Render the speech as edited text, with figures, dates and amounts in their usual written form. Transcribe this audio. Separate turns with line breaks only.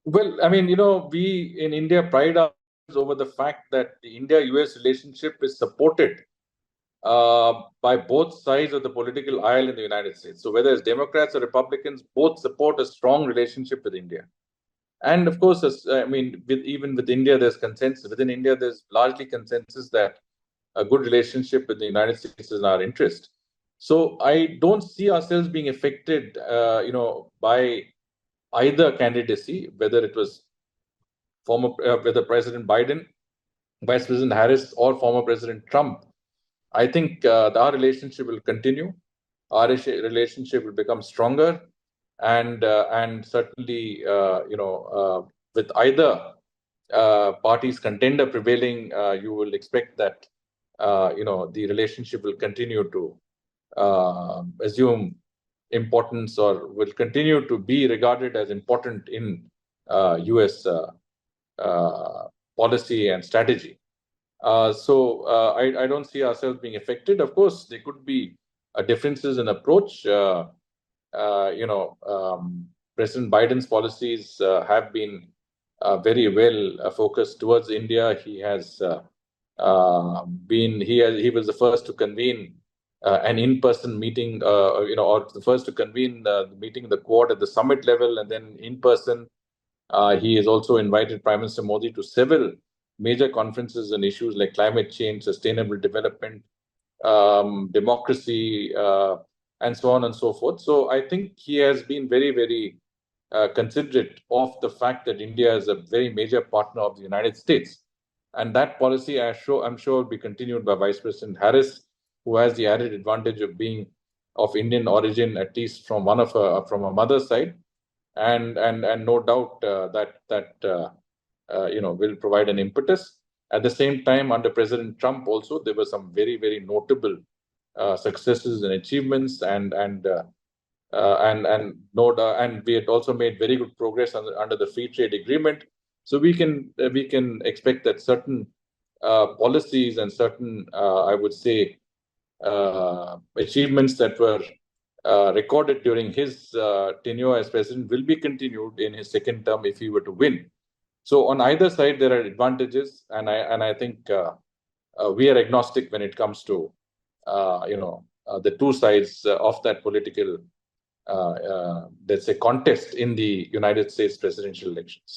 Well, I mean, we in India pride ourselves over the fact that the India-US relationship is supported by both sides of the political aisle in the United States. So whether it's Democrats or Republicans, both support a strong relationship with India. And of course, I mean, even with India, there's consensus. Within India, there's largely consensus that a good relationship with the United States is in our interest. So I don't see ourselves being affected, by either candidacy, whether it was whether President Biden, Vice President Harris, or former President Trump. I think our relationship will continue. Our relationship will become stronger, and certainly, with either party's contender prevailing, you will expect that the relationship will continue to assume importance, or will continue to be regarded as important in U.S. Policy and strategy. I don't see ourselves being affected. Of course, there could be differences in approach. President Biden's policies have been very well focused towards India. He has he was the first to convene an in-person meeting, or the first to convene the meeting of the Quad at the summit level, and then in person. He has also invited Prime Minister Modi to several major conferences on issues like climate change, sustainable development, democracy, and so on and so forth. So I think he has been very, very considerate of the fact that India is a very major partner of the United States. And that policy, I'm sure, will be continued by Vice President Harris, who has the added advantage of being of Indian origin, at least from from her mother's side, and no doubt that will provide an impetus. At the same time, under President Trump, also there were some very, very notable successes and achievements, and we had also made very good progress under the free trade agreement. So we can expect that certain policies and certain, I would say, achievements that were recorded during his tenure as president will be continued in his second term if he were to win. So on either side, there are advantages, and I think we are agnostic when it comes to the two sides of that political, let's say, contest in the United States presidential elections.